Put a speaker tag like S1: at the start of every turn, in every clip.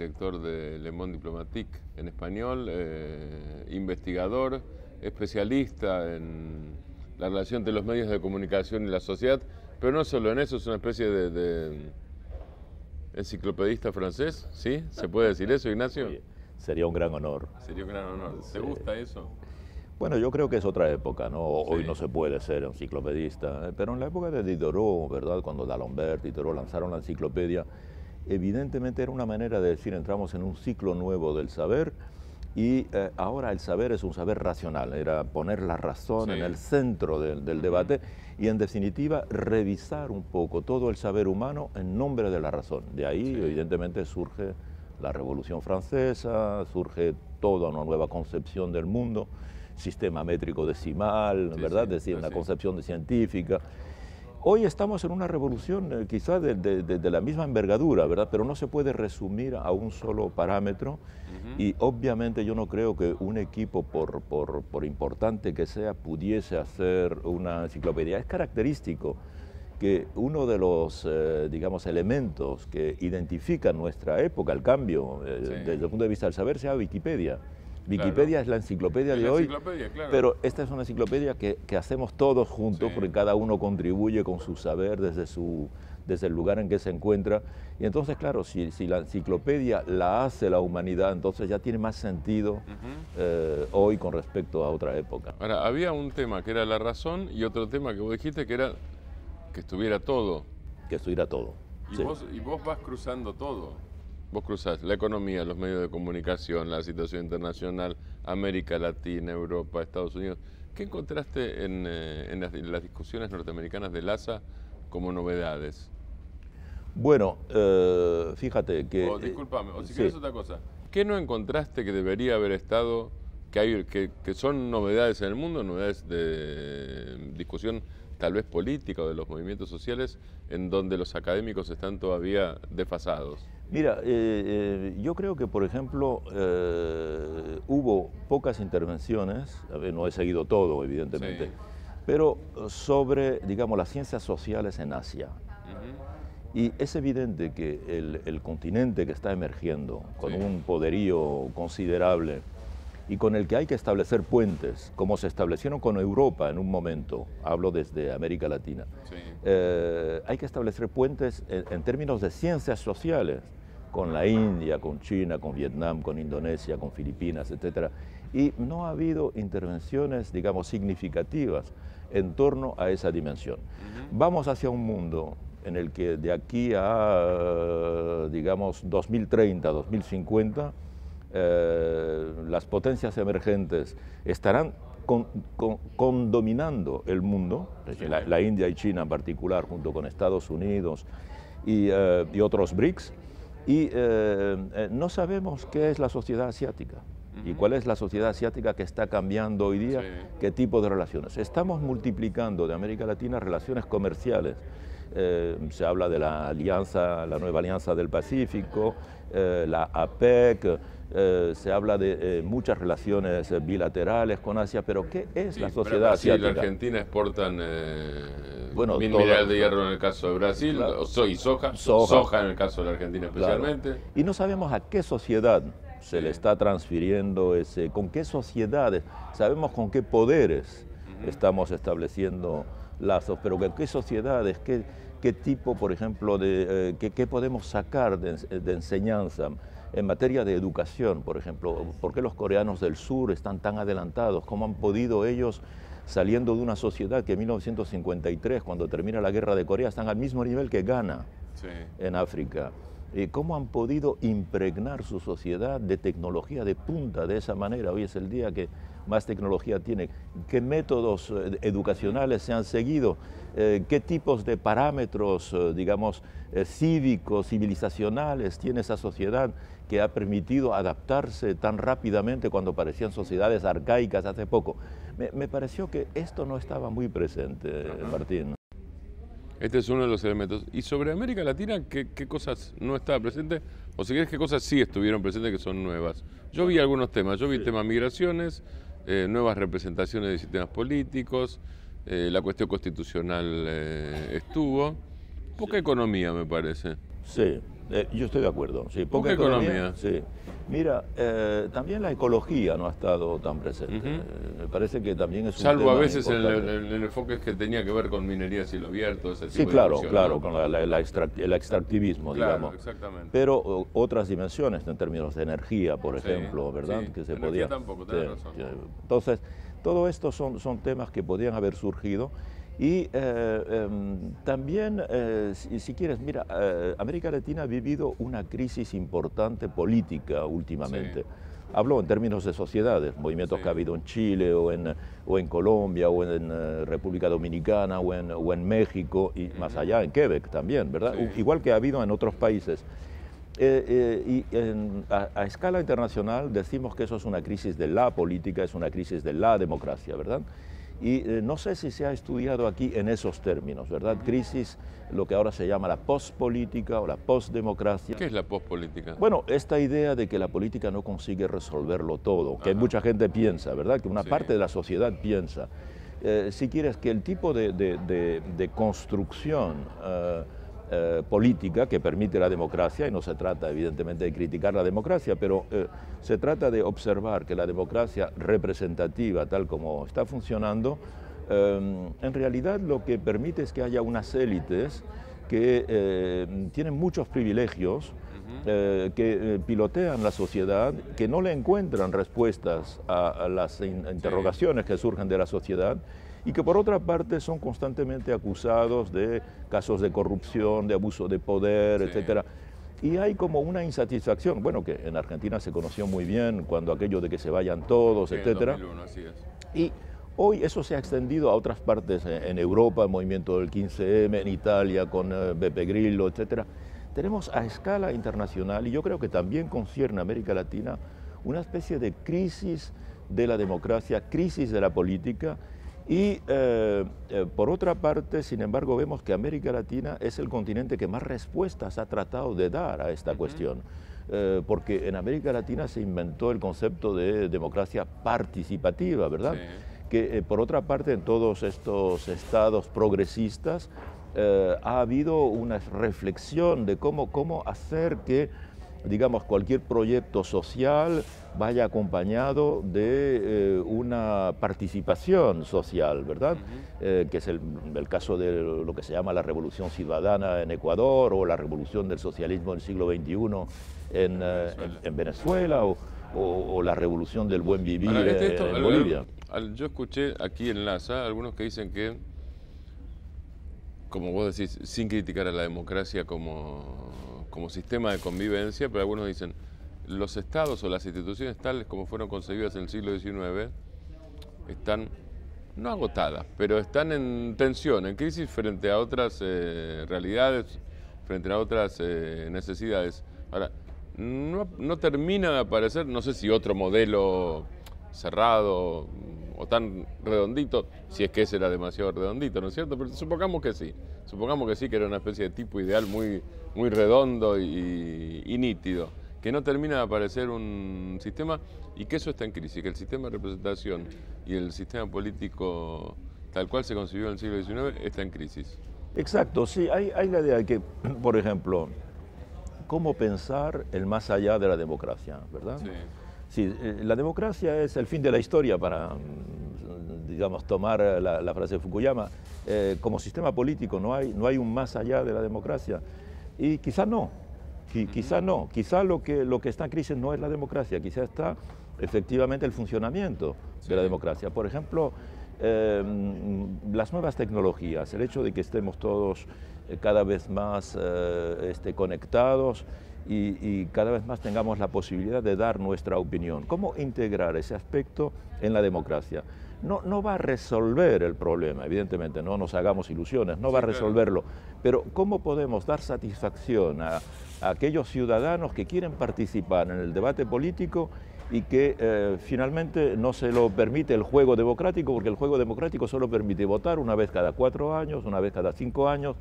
S1: director de Le Monde Diplomatique en español, investigador, especialista en la relación entre los medios de comunicación y la sociedad, pero no solo en eso, es una especie de enciclopedista francés, ¿sí? ¿Se puede decir eso, Ignacio?
S2: Sí, sería un gran honor.
S1: Sería un gran honor. ¿Te gusta eso?
S2: Bueno, yo creo que es otra época, ¿no? Hoy
S1: Sí.
S2: no se puede ser enciclopedista, pero en la época de Diderot, ¿verdad? Cuando D'Alembert y Diderot lanzaron la enciclopedia, evidentemente era una manera de decir, entramos en un ciclo nuevo del saber y ahora el saber es un saber racional, era poner la razón en el centro del debate y en definitiva revisar un poco todo el saber humano en nombre de la razón. De ahí evidentemente surge la Revolución Francesa, surge toda una nueva concepción del mundo, sistema métrico decimal, ¿verdad? Es decir, una concepción de científica. Hoy estamos en una revolución quizá de la misma envergadura, ¿verdad? Pero no se puede resumir a un solo parámetro y obviamente yo no creo que un equipo, por importante que sea, pudiese hacer una enciclopedia. Es característico que uno de los, digamos, elementos que identifican nuestra época, el cambio, desde el punto de vista del saber, sea Wikipedia. Wikipedia es la enciclopedia de hoy,
S1: claro.
S2: pero esta es una enciclopedia que hacemos todos juntos, porque cada uno contribuye con su saber desde el lugar en que se encuentra. Y entonces, claro, si la enciclopedia la hace la humanidad, entonces ya tiene más sentido hoy con respecto a otra época.
S1: Ahora, había un tema que era la razón y otro tema que vos dijiste que era que estuviera todo.
S2: Que estuviera todo.
S1: Y vos vas cruzando todo. Vos cruzás la economía, los medios de comunicación, la situación internacional, América Latina, Europa, Estados Unidos. ¿Qué encontraste en las discusiones norteamericanas del ASA como novedades?
S2: Bueno, fíjate que...
S1: Discúlpame, o si quieres otra cosa. ¿Qué no encontraste que debería haber estado, que son novedades en el mundo, novedades de discusión tal vez política o de los movimientos sociales, en donde los académicos están todavía desfasados?
S2: Mira, yo creo que, por ejemplo, hubo pocas intervenciones, no he seguido todo, evidentemente, pero sobre, digamos, las ciencias sociales en Asia. Y es evidente que el continente que está emergiendo, con un poderío considerable, y con el que hay que establecer puentes, como se establecieron con Europa en un momento, hablo desde América Latina, hay que establecer puentes en términos de ciencias sociales, con la India, con China, con Vietnam, con Indonesia, con Filipinas, etc. Y no ha habido intervenciones, digamos, significativas en torno a esa dimensión. Vamos hacia un mundo en el que de aquí a, digamos, 2030, 2050, las potencias emergentes estarán condominando el mundo, es decir, la India y China en particular, junto con Estados Unidos y otros BRICS, y no sabemos qué es la sociedad asiática y cuál es la sociedad asiática que está cambiando hoy día, qué tipo de relaciones. Estamos multiplicando de América Latina relaciones comerciales. Se habla de la alianza, la nueva alianza del Pacífico, la APEC, se habla de muchas relaciones bilaterales con Asia, pero ¿qué es la sociedad asiática?
S1: Sí, la Argentina exportan
S2: bueno,
S1: mineral de hierro en el caso de Brasil, claro, y soja en el caso de la Argentina especialmente.
S2: Claro. Y no sabemos a qué sociedad se le está transfiriendo con qué sociedades, sabemos con qué poderes estamos estableciendo lazos, pero con qué sociedades, qué tipo, por ejemplo, qué podemos sacar de enseñanza en materia de educación, por ejemplo. ¿Por qué los coreanos del sur están tan adelantados? ¿Cómo han podido ellos, saliendo de una sociedad que en 1953, cuando termina la guerra de Corea, están al mismo nivel que Ghana en África? ¿Cómo han podido impregnar su sociedad de tecnología de punta de esa manera? Hoy es el día que más tecnología tiene. ¿Qué métodos educacionales se han seguido? ¿Qué tipos de parámetros, digamos, cívicos, civilizacionales tiene esa sociedad que ha permitido adaptarse tan rápidamente cuando parecían sociedades arcaicas hace poco? Me pareció que esto no estaba muy presente, Martín.
S1: Este es uno de los elementos. Y sobre América Latina, ¿qué cosas no estaban presentes? O si querés, ¿qué cosas sí estuvieron presentes que son nuevas? Yo vi algunos temas. Yo vi temas migraciones, nuevas representaciones de sistemas políticos, la cuestión constitucional estuvo. Poca economía, me parece.
S2: Sí, Yo estoy de acuerdo. Sí,
S1: poca economía.
S2: Sí. Mira, también la ecología no ha estado tan presente. Me parece que también es un
S1: Salvo
S2: tema
S1: a veces
S2: importante.
S1: el enfoque que tenía que ver con minería a cielo abierto, ese tipo
S2: Sí,
S1: de
S2: claro,
S1: discusión,
S2: claro,
S1: ¿no?
S2: con el extractivismo,
S1: Claro,
S2: digamos.
S1: exactamente.
S2: Pero otras dimensiones en términos de energía, por
S1: Sí,
S2: ejemplo, ¿verdad?
S1: sí.
S2: Que se
S1: Energía
S2: podía.
S1: tampoco, tenés razón.
S2: Entonces, todo esto son temas que podían haber surgido. Y también, si quieres, mira, América Latina ha vivido una crisis importante política últimamente.
S1: Sí.
S2: Hablo en términos de sociedades, movimientos
S1: Sí.
S2: que ha habido en Chile o en Colombia o en República Dominicana o en México y más allá en Quebec también, ¿verdad?
S1: Sí.
S2: Igual que ha habido en otros países. A escala internacional decimos que eso es una crisis de la política, es una crisis de la democracia, ¿verdad? Y no sé si se ha estudiado aquí en esos términos, ¿verdad? Crisis, lo que ahora se llama la pospolítica o la postdemocracia.
S1: ¿Qué es la pospolítica?
S2: Bueno, esta idea de que la política no consigue resolverlo todo, que mucha gente piensa, ¿verdad? Que una parte de la sociedad piensa. Si quieres que el tipo de construcción política que permite la democracia, y no se trata evidentemente de criticar la democracia, pero se trata de observar que la democracia representativa, tal como está funcionando, en realidad lo que permite es que haya unas élites que tienen muchos privilegios, que pilotean la sociedad, que no le encuentran respuestas a las interrogaciones que surgen de la sociedad, y que por otra parte son constantemente acusados de casos de corrupción, de abuso de poder, etcétera. Y hay como una insatisfacción, bueno, que en Argentina se conoció muy bien cuando aquello de que se vayan todos, etcétera.
S1: En 2001, así es.
S2: Y hoy eso se ha extendido a otras partes, en Europa, el movimiento del 15M, en Italia con Beppe Grillo, etcétera. Tenemos a escala internacional, y yo creo que también concierne a América Latina, una especie de crisis de la democracia, crisis de la política. Y por otra parte, sin embargo, vemos que América Latina es el continente que más respuestas ha tratado de dar a esta cuestión. Porque en América Latina se inventó el concepto de democracia participativa, ¿verdad?
S1: Sí.
S2: Que por otra parte, en todos estos estados progresistas ha habido una reflexión de cómo hacer que, digamos, cualquier proyecto social vaya acompañado de una participación social, ¿verdad? Que es el caso de lo que se llama la revolución ciudadana en Ecuador o la revolución del socialismo del siglo XXI en Venezuela o la revolución del buen vivir en Bolivia.
S1: Yo escuché aquí en LASA algunos que dicen que, como vos decís, sin criticar a la democracia como sistema de convivencia, pero algunos dicen, los estados o las instituciones tales como fueron concebidas en el siglo XIX están, no agotadas, pero están en tensión, en crisis frente a otras realidades, frente a otras necesidades. Ahora, no termina de aparecer, no sé si otro modelo cerrado o tan redondito, si es que ese era demasiado redondito, ¿no es cierto? Pero supongamos que sí, que era una especie de tipo ideal muy redondo y nítido, que no termina de aparecer un sistema y que eso está en crisis, que el sistema de representación y el sistema político tal cual se concibió en el siglo XIX está en crisis.
S2: Exacto, sí, hay la idea de que, por ejemplo, cómo pensar el más allá de la democracia, ¿verdad?
S1: Sí.
S2: Sí, la democracia es el fin de la historia para, digamos, tomar la frase de Fukuyama. Como sistema político no hay un más allá de la democracia. Y quizá no, quizá lo que está en crisis no es la democracia, quizá está efectivamente el funcionamiento de la democracia. Por ejemplo, las nuevas tecnologías, el hecho de que estemos todos cada vez más conectados y cada vez más tengamos la posibilidad de dar nuestra opinión. ¿Cómo integrar ese aspecto en la democracia? No va a resolver el problema, evidentemente, no nos hagamos ilusiones, no va a resolverlo, pero ¿cómo podemos dar satisfacción a aquellos ciudadanos que quieren participar en el debate político y que finalmente no se lo permite el juego democrático, porque el juego democrático solo permite votar una vez cada 4 años, una vez cada 5 años,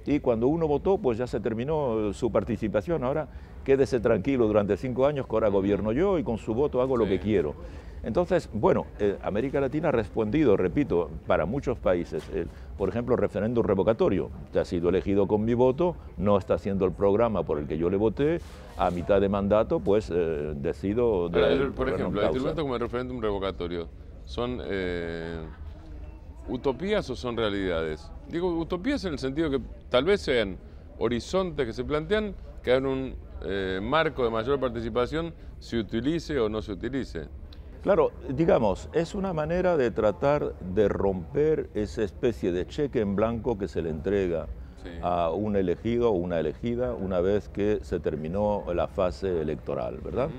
S2: y cuando uno votó, pues ya se terminó su participación. Ahora quédese tranquilo durante 5 años, que ahora gobierno yo y con su voto hago lo que quiero. Entonces, bueno, América Latina ha respondido, repito, para muchos países. Por ejemplo, referéndum revocatorio. Usted ha sido elegido con mi voto, no está haciendo el programa por el que yo le voté, a mitad de mandato, pues decido...
S1: por ejemplo, el instrumento como el referéndum revocatorio, ¿son utopías o son realidades? Digo utopías en el sentido que tal vez sean horizontes que se plantean, que en un marco de mayor participación se utilice o no se utilice.
S2: Claro, digamos, es una manera de tratar de romper esa especie de cheque en blanco que se le entrega a un elegido o una elegida una vez que se terminó la fase electoral, ¿verdad?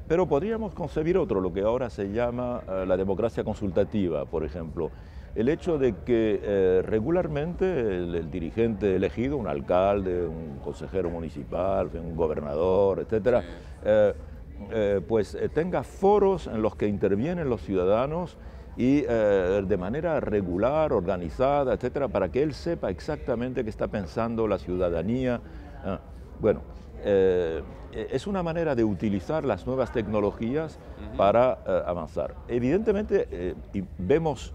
S2: Pero podríamos concebir otro, lo que ahora se llama la democracia consultativa, por ejemplo. El hecho de que regularmente el dirigente elegido, un alcalde, un consejero municipal, un gobernador, etcétera, pues tenga foros en los que intervienen los ciudadanos y de manera regular, organizada, etcétera, para que él sepa exactamente qué está pensando la ciudadanía. Bueno, es una manera de utilizar las nuevas tecnologías para avanzar. Evidentemente, vemos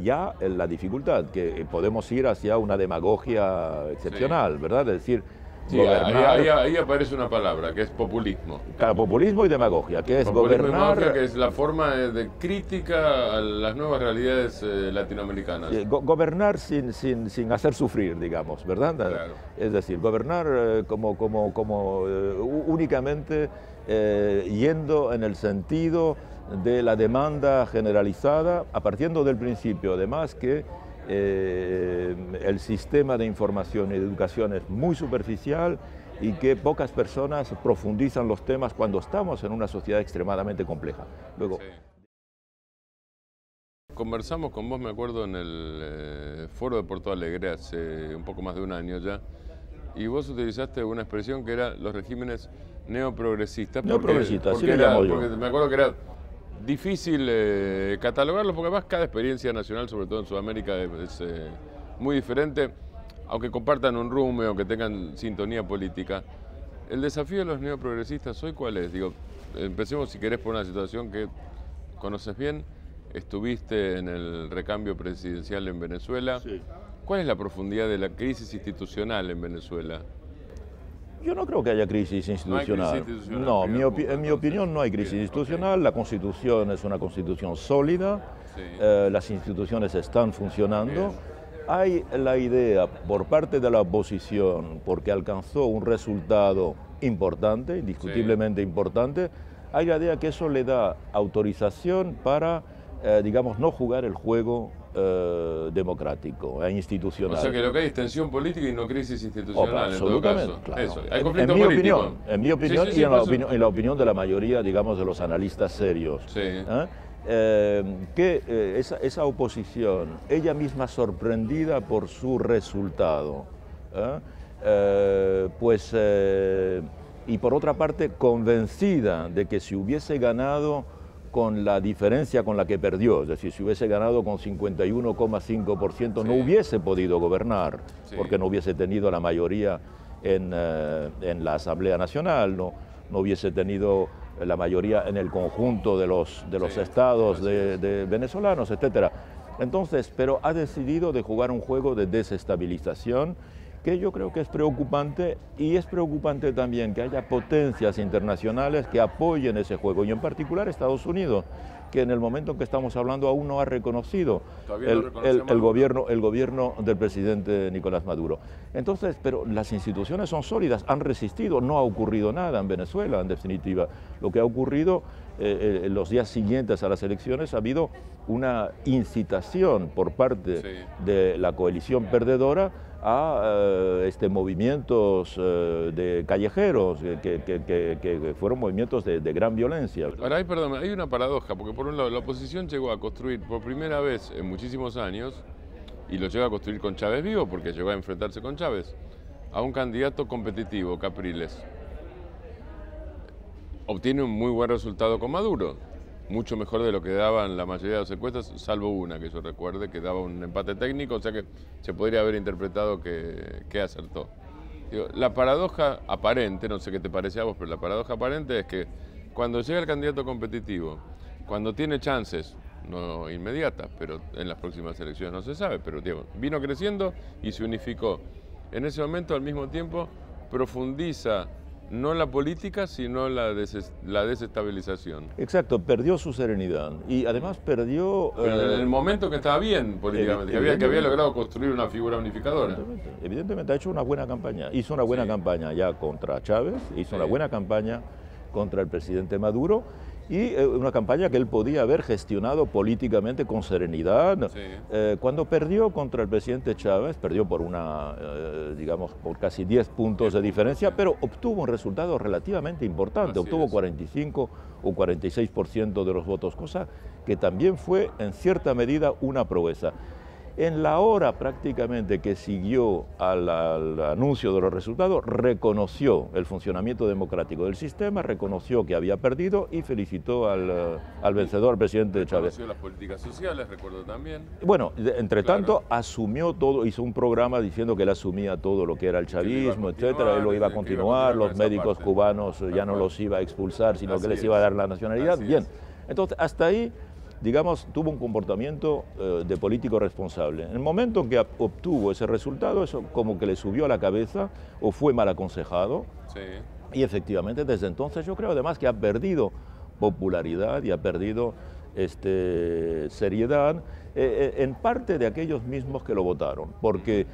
S2: ya la dificultad, que podemos ir hacia una demagogia excepcional, ¿verdad? Es decir,
S1: sí, ahí aparece una palabra, que es populismo.
S2: Claro, populismo y demagogia, que es
S1: populismo
S2: gobernar...
S1: y demagogia, que es la forma de crítica a las nuevas realidades latinoamericanas.
S2: Gobernar sin hacer sufrir, digamos, ¿verdad?
S1: Claro.
S2: Es decir, gobernar únicamente yendo en el sentido de la demanda generalizada, a partir del principio, además, que el sistema de información y de educación es muy superficial y que pocas personas profundizan los temas cuando estamos en una sociedad extremadamente compleja. Luego,
S1: conversamos con vos, me acuerdo, en el foro de Porto Alegre hace un poco más de un año ya, y vos utilizaste una expresión que era los regímenes neoprogresistas.
S2: Neoprogresistas, sí le llamo yo.
S1: Porque me acuerdo que era difícil catalogarlo, porque además cada experiencia nacional, sobre todo en Sudamérica, es muy diferente, aunque compartan un rumbo, aunque tengan sintonía política. El desafío de los neoprogresistas hoy, ¿cuál es? Digo, empecemos, si querés, por una situación que conoces bien. Estuviste en el recambio presidencial en Venezuela.
S2: Sí.
S1: ¿Cuál es la profundidad de la crisis institucional en Venezuela?
S2: Yo no creo que haya crisis institucional.
S1: No hay crisis institucional.
S2: No, en mi opinión no hay crisis institucional. La Constitución es una Constitución sólida, las instituciones están funcionando. Hay la idea por parte de la oposición, porque alcanzó un resultado importante, indiscutiblemente importante, hay la idea que eso le da autorización para, digamos, no jugar el juego democrático e institucional.
S1: O sea que lo que hay es tensión política y no crisis institucional,
S2: absolutamente,
S1: en todo caso.
S2: Claro.
S1: Eso. Hay conflicto
S2: en mi
S1: político.
S2: opinión, en mi opinión y en la opinión de la mayoría, digamos, de los analistas serios. Que esa oposición, ella misma sorprendida por su resultado, y por otra parte convencida de que si hubiese ganado con la diferencia con la que perdió, es decir, si hubiese ganado con 51,5%, no hubiese podido gobernar, porque no hubiese tenido la mayoría en la Asamblea Nacional, no hubiese tenido la mayoría en el conjunto de los estados de venezolanos, etc. Entonces, pero ha decidido de jugar un juego de desestabilización que yo creo que es preocupante, y es preocupante también que haya potencias internacionales que apoyen ese juego, y en particular Estados Unidos, que en el momento en que estamos hablando aún no ha reconocido el gobierno del presidente Nicolás Maduro. Entonces, pero las instituciones son sólidas, han resistido, no ha ocurrido nada en Venezuela, en definitiva. Lo que ha ocurrido en los días siguientes a las elecciones ha habido una incitación por parte de la coalición perdedora a movimientos de callejeros que fueron movimientos de gran violencia.
S1: Ahora, hay una paradoja, porque por un lado la oposición llegó a construir por primera vez en muchísimos años, y lo llegó a construir con Chávez vivo, porque llegó a enfrentarse con Chávez, a un candidato competitivo, Capriles. Obtiene un muy buen resultado con Maduro, mucho mejor de lo que daban la mayoría de las encuestas, salvo una que yo recuerde, que daba un empate técnico, o sea que se podría haber interpretado que acertó. Digo, la paradoja aparente, no sé qué te parece a vos, pero la paradoja aparente es que cuando llega el candidato competitivo, cuando tiene chances, no inmediatas, pero en las próximas elecciones no se sabe, pero digamos, vino creciendo y se unificó. En ese momento, al mismo tiempo, profundiza no la política, sino la desestabilización.
S2: Exacto, perdió su serenidad y además perdió...
S1: Pero en el momento que estaba bien políticamente, que había logrado construir una figura unificadora.
S2: Evidentemente ha hecho una buena campaña, hizo una buena campaña ya contra Chávez, hizo una buena campaña contra el presidente Maduro, y una campaña que él podía haber gestionado políticamente con serenidad. Cuando perdió contra el presidente Chávez, perdió por digamos, por casi 10 puntos de diferencia, pero obtuvo un resultado relativamente importante, obtuvo 45 o 46% de los votos, cosa que también fue en cierta medida una proeza. En la hora prácticamente que siguió al anuncio de los resultados, reconoció el funcionamiento democrático del sistema, reconoció que había perdido y felicitó al vencedor, al presidente Chávez.
S1: Reconoció las políticas sociales, recuerdo también.
S2: Bueno, entre tanto, asumió todo, hizo un programa diciendo que él asumía todo lo que era el chavismo, etcétera, él lo iba a continuar, los médicos cubanos ya no los iba a expulsar, sino que les iba a dar la nacionalidad. Bien, entonces hasta ahí, digamos, tuvo un comportamiento de político responsable. En el momento en que obtuvo ese resultado, eso como que le subió a la cabeza o fue mal aconsejado. Y efectivamente, desde entonces yo creo además que ha perdido popularidad y ha perdido seriedad en parte de aquellos mismos que lo votaron, porque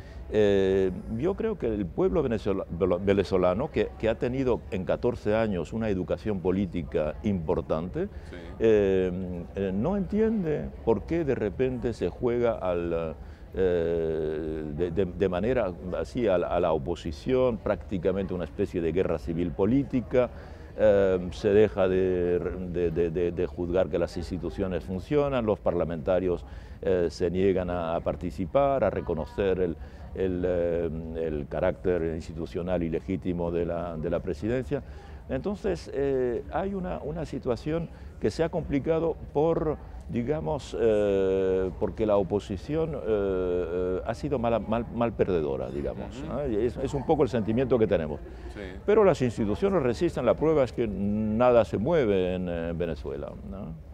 S2: yo creo que el pueblo venezolano, que ha tenido en 14 años una educación política importante, no entiende por qué de repente se juega de manera así a la oposición, prácticamente una especie de guerra civil política. Se deja de juzgar que las instituciones funcionan, los parlamentarios se niegan a participar, a reconocer el carácter institucional y legítimo de la presidencia. Entonces hay una situación que se ha complicado por, digamos, porque la oposición ha sido mal perdedora, digamos. ¿No? Es un poco el sentimiento que tenemos. Pero las instituciones resisten, la prueba es que nada se mueve en Venezuela, ¿no?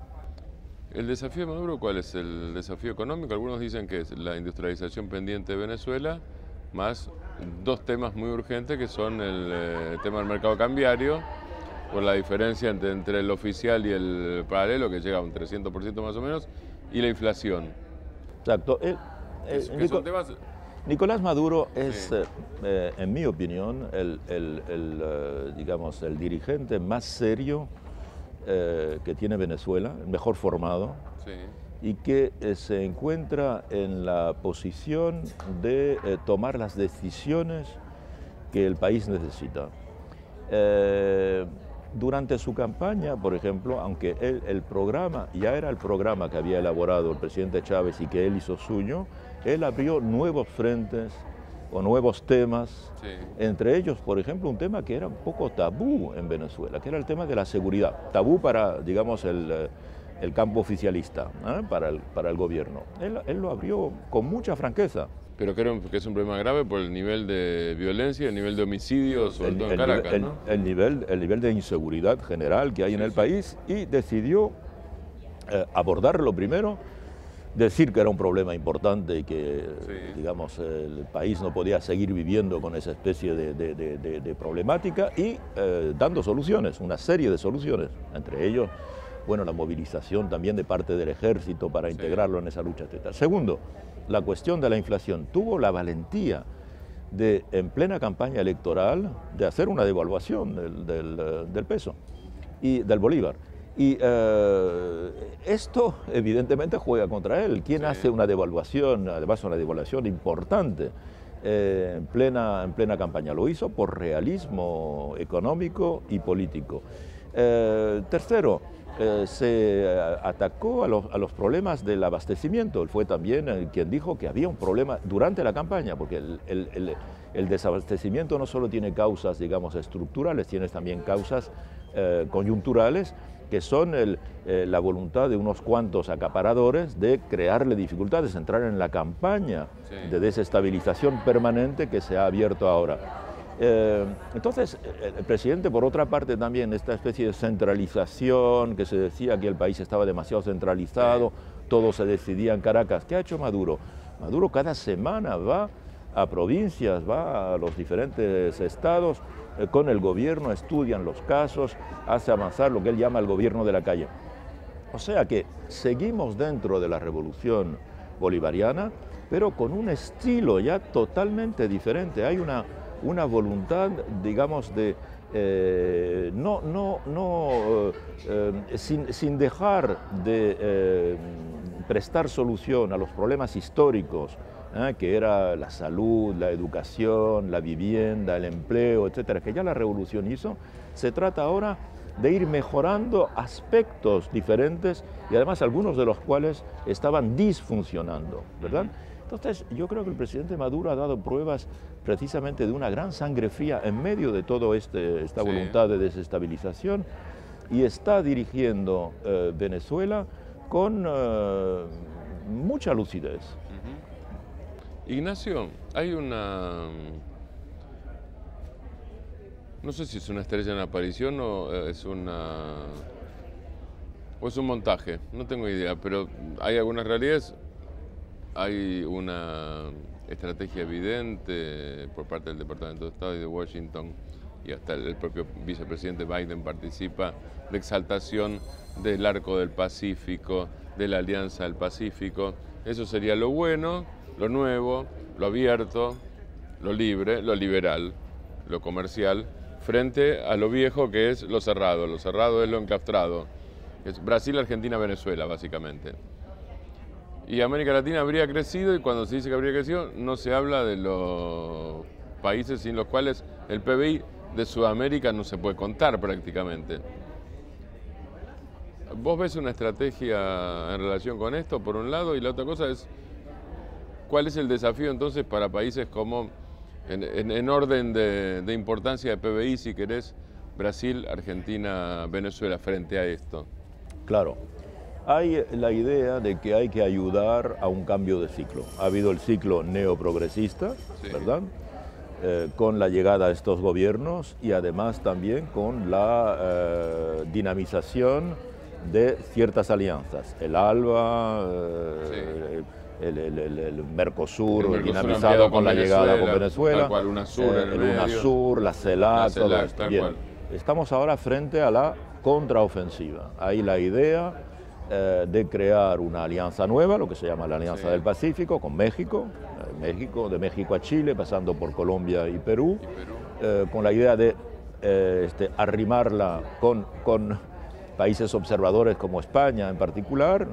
S1: ¿El desafío de Maduro cuál es? ¿El desafío económico? Algunos dicen que es la industrialización pendiente de Venezuela, más dos temas muy urgentes que son el tema del mercado cambiario, por la diferencia entre el oficial y el paralelo, que llega a un 300% más o menos, y la inflación.
S2: Exacto. Nicolás Maduro es, en mi opinión, digamos, el dirigente más serio que tiene Venezuela, el mejor formado, y que se encuentra en la posición de tomar las decisiones que el país necesita. Durante su campaña, por ejemplo, aunque el programa ya era el programa que había elaborado el presidente Chávez y que él hizo suyo, él abrió nuevos frentes o nuevos temas, entre ellos, por ejemplo, un tema que era un poco tabú en Venezuela, que era el tema de la seguridad, tabú para, digamos, el campo oficialista, para el gobierno. Él lo abrió con mucha franqueza.
S1: Pero creo que es un problema grave por el nivel de violencia, el nivel de homicidios, sobre todo en Caracas, ¿no?
S2: El nivel de inseguridad general que hay en el país, y decidió abordarlo primero, decir que era un problema importante y que, digamos, el país no podía seguir viviendo con esa especie de problemática, y dando soluciones, una serie de soluciones, entre ellos, bueno, la movilización también de parte del ejército para integrarlo en esa lucha, etc. Segundo, la cuestión de la inflación. Tuvo la valentía de, en plena campaña electoral, de hacer una devaluación del peso y del bolívar. Y esto evidentemente juega contra él. ¿Quién hace una devaluación, además una devaluación importante, en plena campaña? Lo hizo por realismo económico y político. Tercero, se atacó a los problemas del abastecimiento. Él fue también quien dijo que había un problema durante la campaña, porque el desabastecimiento no solo tiene causas, digamos, estructurales, tiene también causas coyunturales, que son la voluntad de unos cuantos acaparadores de crearle dificultades, entrar en la campaña de desestabilización permanente que se ha abierto ahora. Entonces, el presidente, por otra parte, también esta especie de centralización, que se decía que el país estaba demasiado centralizado, todo se decidía en Caracas. ¿Qué ha hecho Maduro? Maduro cada semana va a provincias, va a los diferentes estados, con el gobierno, estudian los casos, hace avanzar lo que él llama el gobierno de la calle. O sea que seguimos dentro de la revolución bolivariana, pero con un estilo ya totalmente diferente. Hay una voluntad, digamos, de sin dejar de prestar solución a los problemas históricos, que era la salud, la educación, la vivienda, el empleo, etcétera, que ya la revolución hizo. Se trata ahora de ir mejorando aspectos diferentes y además algunos de los cuales estaban disfuncionando, ¿verdad? Entonces, yo creo que el presidente Maduro ha dado pruebas precisamente de una gran sangre fría en medio de toda esta voluntad de desestabilización, y está dirigiendo Venezuela con mucha lucidez.
S1: Ignacio, hay una... No sé si es una estrella en aparición o es un montaje, no tengo idea, pero hay algunas realidades. Hay una estrategia evidente por parte del Departamento de Estado y de Washington, y hasta el propio vicepresidente Biden participa, de exaltación del arco del Pacífico, de la Alianza del Pacífico. Eso sería lo bueno, lo nuevo, lo abierto, lo libre, lo liberal, lo comercial, frente a lo viejo, que es lo cerrado. Lo cerrado es lo enclaustrado. Es Brasil, Argentina, Venezuela, básicamente. Y América Latina habría crecido, y cuando se dice que habría crecido, no se habla de los países sin los cuales el PBI de Sudamérica no se puede contar prácticamente. ¿Vos ves una estrategia en relación con esto, por un lado? Y la otra cosa es, ¿cuál es el desafío entonces para países como, en orden de importancia de PBI, si querés, Brasil, Argentina, Venezuela, frente a esto?
S2: Claro. Hay la idea de que hay que ayudar a un cambio de ciclo. Ha habido el ciclo neoprogresista, ¿verdad? Con la llegada de estos gobiernos y además también con la dinamización de ciertas alianzas. El ALBA, el Mercosur dinamizado con la llegada con Venezuela,
S1: tal cual, UNASUR,
S2: el UNASUR, la CELAC, todo esto. Bien. Estamos ahora frente a la contraofensiva. Hay la idea de crear una alianza nueva, lo que se llama la Alianza del Pacífico, con México, de México a Chile, pasando por Colombia y Perú, con la idea de arrimarla con países observadores como España en particular,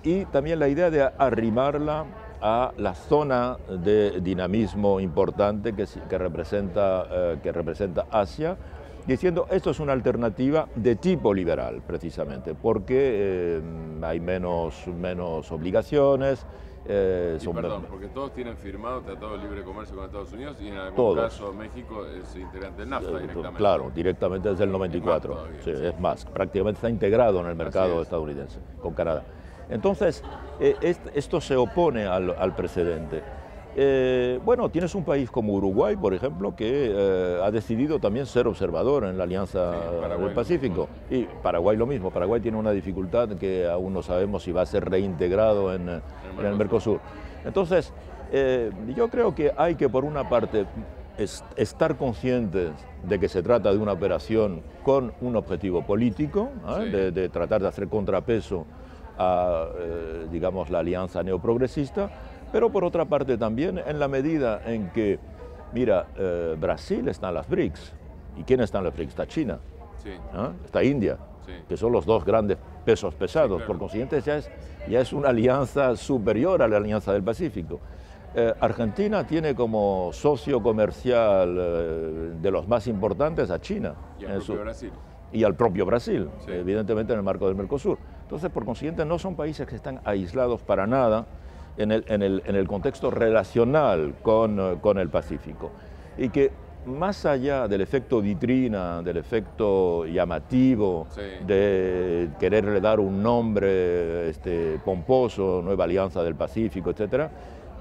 S2: y también la idea de arrimarla a la zona de dinamismo importante que representa Asia, diciendo esto es una alternativa de tipo liberal, precisamente, porque hay menos obligaciones.
S1: Perdón, porque todos tienen firmado Tratado de Libre Comercio con Estados Unidos, y en algún caso México es integrante del NAFTA directamente.
S2: Claro, directamente desde el 94. Es más, prácticamente está integrado en el mercado estadounidense, con Canadá. Entonces, esto se opone al precedente. Bueno, tienes un país como Uruguay, por ejemplo, que ha decidido también ser observador en la Alianza del Pacífico. Y Paraguay lo mismo. Paraguay tiene una dificultad que aún no sabemos si va a ser reintegrado en el Mercosur. Entonces, yo creo que hay que, por una parte, estar conscientes de que se trata de una operación con un objetivo político, de tratar de hacer contrapeso a, digamos, la alianza neoprogresista. Pero por otra parte también, en la medida en que, mira, Brasil está en las BRICS. ¿Y quién está en las BRICS? Está China, está India, que son los dos grandes pesos pesados. Por consiguiente, ya es una alianza superior a la Alianza del Pacífico. Argentina tiene como socio comercial de los más importantes a China.
S1: Y al propio Brasil.
S2: Y al propio Brasil, evidentemente en el marco del Mercosur. Entonces, por consiguiente, no son países que están aislados para nada en el contexto relacional con el Pacífico, y que más allá del efecto vitrina, del efecto llamativo,
S1: Sí.
S2: de quererle dar un nombre pomposo, Nueva Alianza del Pacífico, etc.,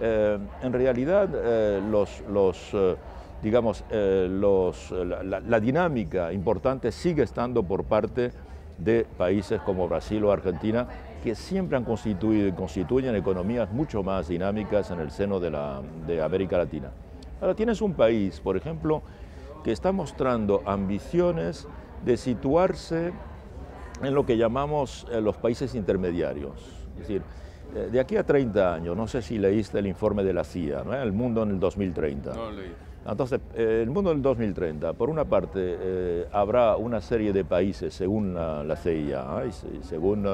S2: en realidad la dinámica importante sigue estando por parte de países como Brasil o Argentina, que siempre han constituido y constituyen economías mucho más dinámicas en el seno de América Latina. Ahora tienes un país, por ejemplo, que está mostrando ambiciones de situarse en lo que llamamos los países intermediarios. Es decir, de aquí a 30 años, no sé si leíste el informe de la CIA, ¿no? El mundo en el 2030.
S1: No leí.
S2: Entonces, el mundo del 2030, por una parte, habrá una serie de países, según la CIA, y según,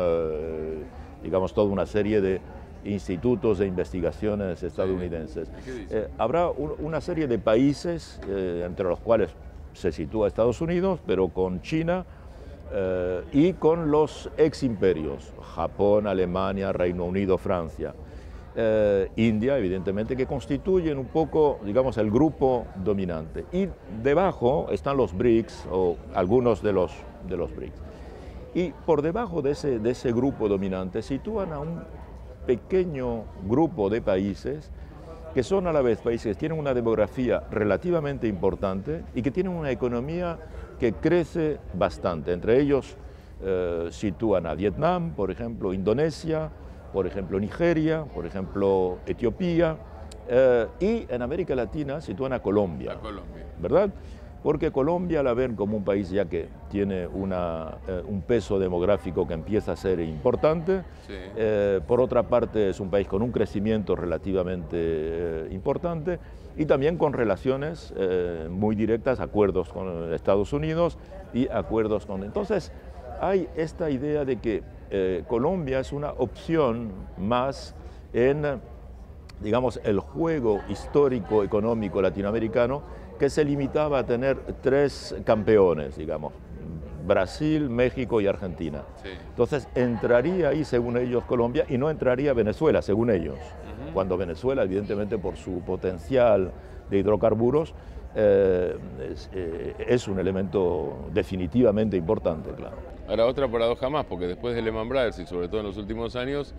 S2: digamos, toda una serie de institutos de investigaciones estadounidenses. Habrá una serie de países, entre los cuales se sitúa Estados Unidos, pero con China y con los ex imperios, Japón, Alemania, Reino Unido, Francia. India, evidentemente, que constituyen un poco, digamos, el grupo dominante. Y debajo están los BRICS, o algunos de los BRICS. Y por debajo de ese grupo dominante sitúan a un pequeño grupo de países que son a la vez países que tienen una demografía relativamente importante y que tienen una economía que crece bastante. Entre ellos sitúan a Vietnam, por ejemplo, Indonesia, por ejemplo, Nigeria, por ejemplo, Etiopía, y en América Latina sitúan a Colombia, ¿verdad? Porque Colombia la ven como un país ya que tiene un peso demográfico que empieza a ser importante. Sí. Por otra parte, es un país con un crecimiento relativamente importante y también con relaciones muy directas, acuerdos con Estados Unidos y acuerdos con... Entonces, hay esta idea de que Colombia es una opción más en, digamos, el juego histórico económico latinoamericano que se limitaba a tener 3 campeones, digamos, Brasil, México y Argentina. Sí. Entonces entraría ahí, según ellos, Colombia, y no entraría Venezuela, según ellos. Cuando Venezuela, evidentemente, por su potencial de hidrocarburos, es un elemento definitivamente importante, claro.
S1: Ahora, otra paradoja más, porque después de Lehman Brothers y sobre todo en los últimos años,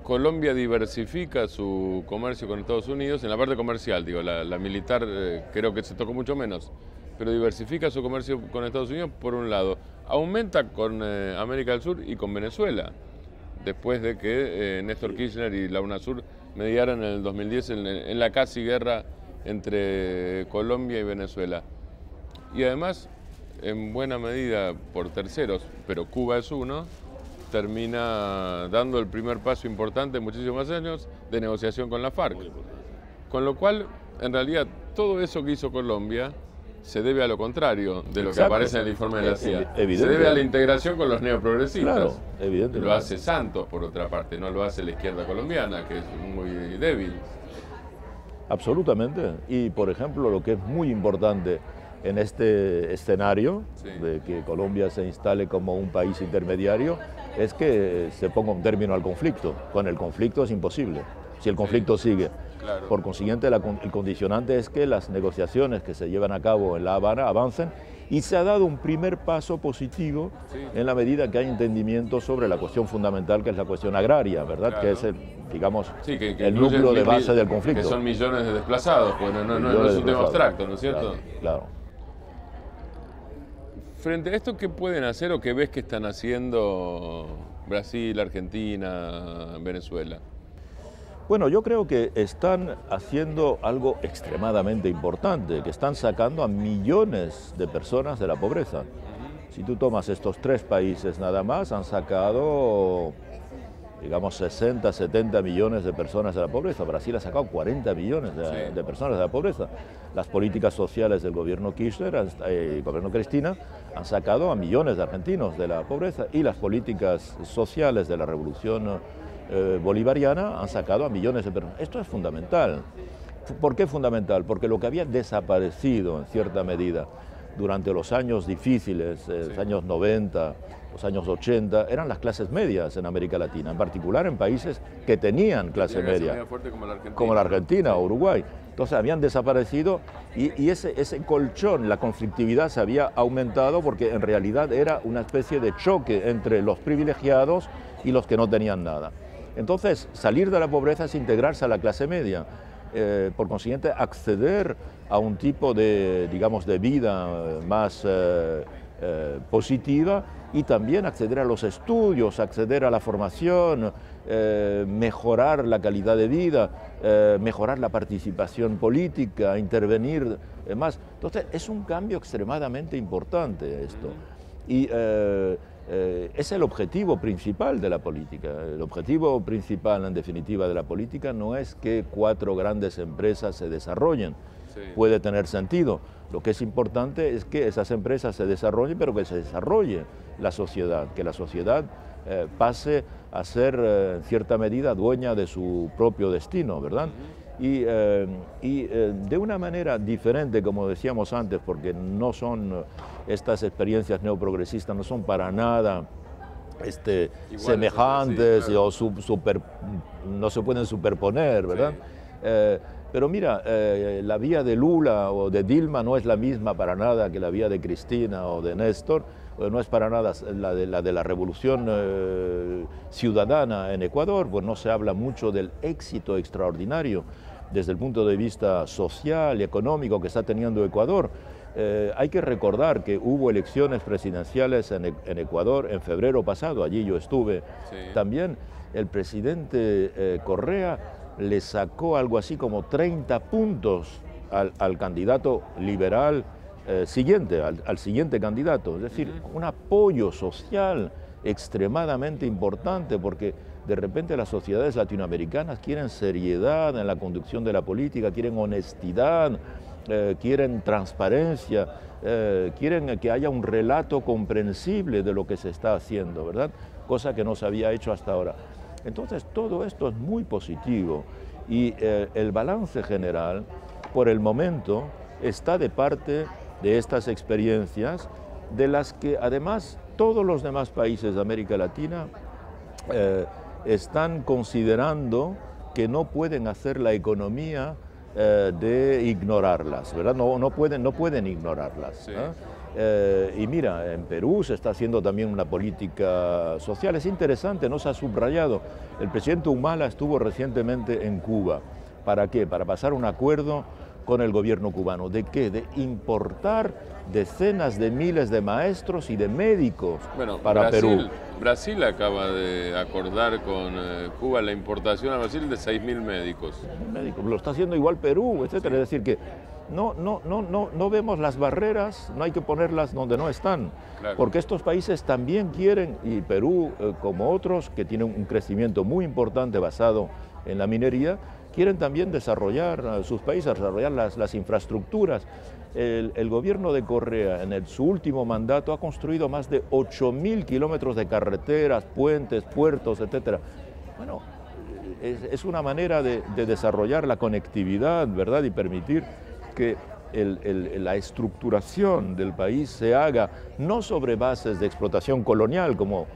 S1: Colombia diversifica su comercio con Estados Unidos, en la parte comercial, digo, la militar creo que se tocó mucho menos, pero diversifica su comercio con Estados Unidos por un lado, aumenta con América del Sur y con Venezuela, después de que Néstor Kirchner y la UNASUR mediaran en el 2010 en la casi guerra entre Colombia y Venezuela. Y además, en buena medida por terceros, pero Cuba es uno, termina dando el primer paso importante en muchísimos años de negociación con la FARC. Con lo cual, en realidad, todo eso que hizo Colombia se debe a lo contrario de lo que aparece en el informe de la CIA. Se debe a la integración con los neoprogresistas.
S2: Claro, evidentemente.
S1: Lo hace Santos, por otra parte, no lo hace la izquierda colombiana, que es muy débil.
S2: Absolutamente. Y, por ejemplo, lo que es muy importante en este escenario, sí, de que Colombia se instale como un país intermediario, es que se ponga un término al conflicto. Con el conflicto es imposible, si el conflicto sigue. Claro. Por consiguiente, el condicionante es que las negociaciones que se llevan a cabo en La Habana avancen, y se ha dado un primer paso positivo, sí, en la medida que hay entendimiento sobre la cuestión fundamental, que es la cuestión agraria, ¿verdad? Claro. Que es digamos, sí, que el núcleo de base del conflicto.
S1: Que son millones de desplazados, pues no es un tema abstracto, ¿no es cierto?
S2: Claro, claro.
S1: Frente a esto, ¿qué pueden hacer o qué ves que están haciendo Brasil, Argentina, Venezuela?
S2: Bueno, yo creo que están haciendo algo extremadamente importante, que están sacando a millones de personas de la pobreza. Si tú tomas estos 3 países nada más, han sacado, digamos, 60, 70 millones de personas de la pobreza. Brasil ha sacado 40 millones de personas de la pobreza. Las políticas sociales del gobierno Kirchner, el gobierno Cristina, han sacado a millones de argentinos de la pobreza, y las políticas sociales de la revolución bolivariana han sacado a millones de personas. Esto es fundamental. ¿Por qué fundamental? Porque lo que había desaparecido en cierta medida durante los años difíciles, los años 90, los años 80, eran las clases medias en América Latina, en particular en países que tenían clase media,
S1: fuerte como la Argentina,
S2: como la Argentina o Uruguay. Entonces habían desaparecido y ese colchón, la conflictividad se había aumentado porque en realidad era una especie de choque entre los privilegiados y los que no tenían nada. Entonces, salir de la pobreza es integrarse a la clase media. Por consiguiente, acceder a un tipo de, digamos, de vida más positiva y también acceder a los estudios, acceder a la formación, mejorar la calidad de vida, mejorar la participación política, intervenir más. Entonces, es un cambio extremadamente importante esto. Y es el objetivo principal de la política. El objetivo principal, en definitiva, de la política no es que 4 grandes empresas se desarrollen. Sí. Puede tener sentido. Lo que es importante es que esas empresas se desarrollen, pero que se desarrolle la sociedad, que la sociedad pase a ser, en cierta medida, dueña de su propio destino, ¿verdad? Y de una manera diferente, como decíamos antes, porque no son estas experiencias neoprogresistas, no son para nada semejantes, sí, claro. No se pueden superponer, ¿verdad? Sí. Pero mira, la vía de Lula o de Dilma no es la misma para nada que la vía de Cristina o de Néstor, no es para nada la de la revolución ciudadana en Ecuador, pues no se habla mucho del éxito extraordinario desde el punto de vista social y económico que está teniendo Ecuador. Hay que recordar que hubo elecciones presidenciales en Ecuador en febrero pasado, allí yo estuve. Sí. También el presidente Correa le sacó algo así como 30 puntos al candidato liberal siguiente, al siguiente candidato. Es decir, un apoyo social extremadamente importante porque de repente las sociedades latinoamericanas quieren seriedad en la conducción de la política, quieren honestidad, quieren transparencia, quieren que haya un relato comprensible de lo que se está haciendo, ¿verdad? Cosa que no se había hecho hasta ahora. Entonces todo esto es muy positivo y el balance general, por el momento, está de parte de estas experiencias de las que además todos los demás países de América Latina están considerando que no pueden hacer la economía de ignorarlas, ¿verdad? No pueden ignorarlas. Sí. Y mira, en Perú se está haciendo también una política social, es interesante, no se ha subrayado. El presidente Humala estuvo recientemente en Cuba. ¿Para qué? Para pasar un acuerdo con el gobierno cubano. ¿De qué? De importar decenas de miles de maestros y de médicos para Perú.
S1: Brasil acaba de acordar con Cuba la importación a Brasil de 6.000 médicos.
S2: Lo está haciendo igual Perú, etcétera. Sí. Es decir que no vemos las barreras, no hay que ponerlas donde no están. Claro. Porque estos países también quieren, y Perú como otros, que tienen un crecimiento muy importante basado en la minería, quieren también desarrollar sus países, desarrollar las infraestructuras. El gobierno de Correa en su último mandato ha construido más de 8.000 kilómetros de carreteras, puentes, puertos, etc. Bueno, es una manera de desarrollar la conectividad, ¿verdad? Y permitir que la estructuración del país se haga no sobre bases de explotación colonial como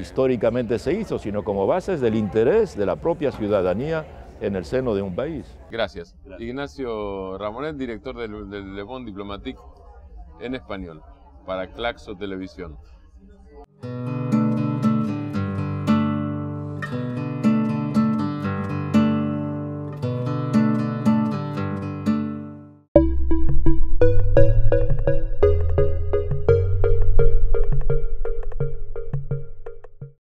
S2: históricamente se hizo, sino como bases del interés de la propia ciudadanía en el seno de un país.
S1: Gracias. Ignacio Ramonet, director del Le Monde Diplomatique en español, para Claxo Televisión.